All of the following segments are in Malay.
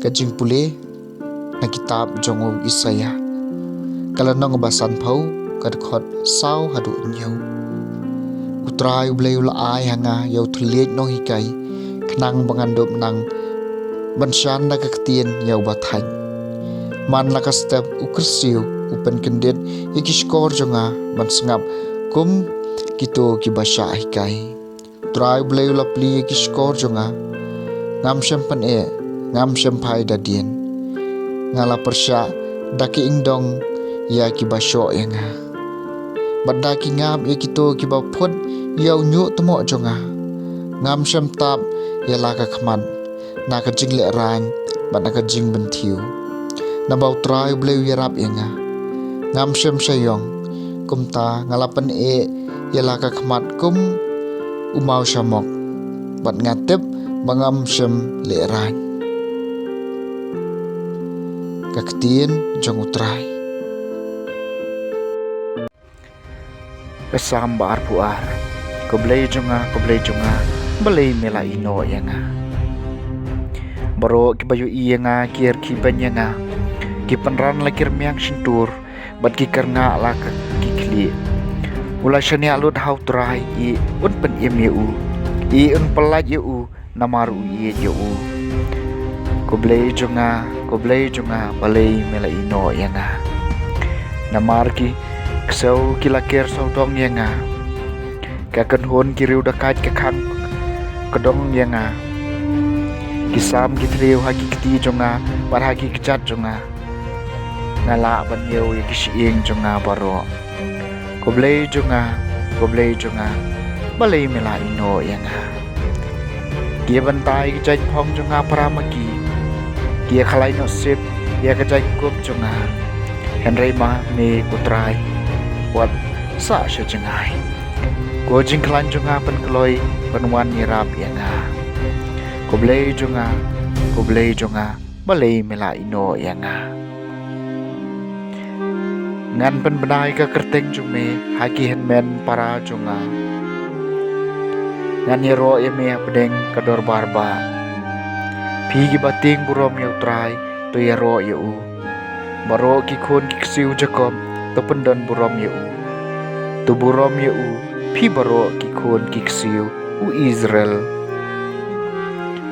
kajing pule na kitab jongo Isaya kalanong basan pau kad khot sau hadu nyau utrai ublei ula ai hanga yau thuliet no hikai knang bangandop nang banshan na kaktien yau bathai man la step ukrsiu upen kendet ikiskor jonga bansngap kum kito kibasha hikai utrai ublei ula pli ikiskor jonga ngam sempan ngam sempai dadien ngala persya daki ingdong ya kibasho yenga badaki ngam ya kito kibapot yau nyu temo jonga ngam sem tap ya laka khaman na ka jingle rang bad na ka jing bentiu na bau trai bleu yarap yenga ngam sem sayong kumta ngalapan ya laka khamat kum umau shamok bad ngatep bangam sem le rang kaktien jong utrai kesambar puar koblei jonga balei mela ino yanga baro kibayu iyenga kier kibanyanga kipenran lakir miang sintur bat kikarnga lak kikli ula shani alut hau trai I un pen yeu I un pelaj yeu namaru yeu koblei jonga balei mela ino yanga namarki ksau kilakir saudong yanga kakan hon kiriu dakat kakang kedong yanga kisam kitriu haki kiti jonga par haki kechat jonga ngala ban yeu yakisiing jonga baro koblei jonga balei mela ino yanga kia bantai kechat phong jonga paramaki kia khalai no sip ya kechat kup jonga Henry ma me utrai buat sa sejengai ko jingklan jonga pen keloi penwan nirap yanga koblei jonga balei mela ino yanga ngan pen benai ka kerteng jume haki henmen para jonga ngan yero yeme pedeng kador barba pigi bating burom ya utrai to yero yeu baro ki khon ki siu jakom to pendan burom yeu to burom yeu pi baro ki khon ki siu u Israel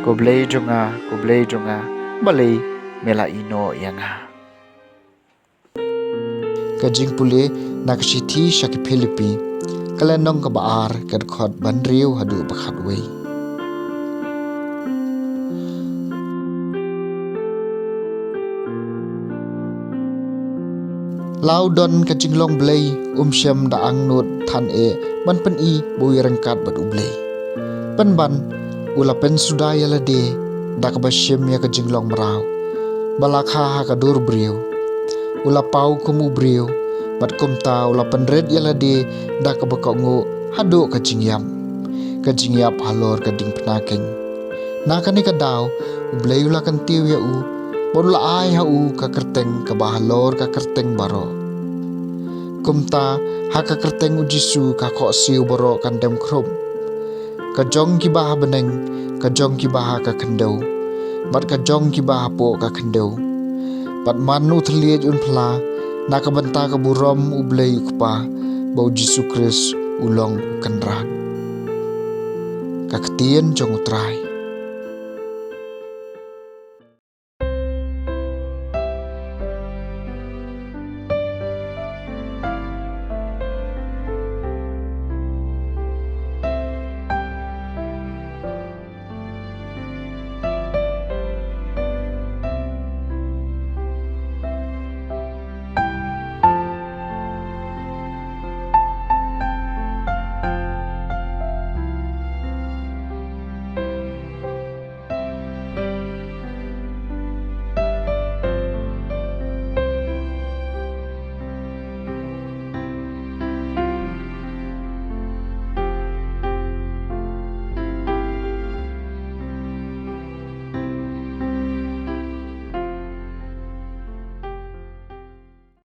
koblei jonga balei mela ino yanga kajing pule nakshithi shaki Philippi kalenong ka baar kad khot banriu hadu bakhat wei laudon kajing long blei syam da angnut than ban pen I boi rangkat bat ublei pen ban ula pen sudaya lade da ka basyem ya kajing long marau balakha ha ka dur briu ula pau kumu briu bat kumta ula pen red ya lade da ka bakongu hadu kajing yap halor kading penakeng na kani ka daw ublei ula kan tiu ya Bonula ai hau ka kerteng ka bahalor ka kerteng baro kumta ha ka kerteng ujisu ka kho siu baro kan dem khrum ka jong ki bah beneng ka jong ki bah ka khendau bat ka jong ki bah po ka khendau bat manu thliej un phla na ka banta ka burom ublei ukpa bau Jisu Kris ulong kanran ka ktien jong utrai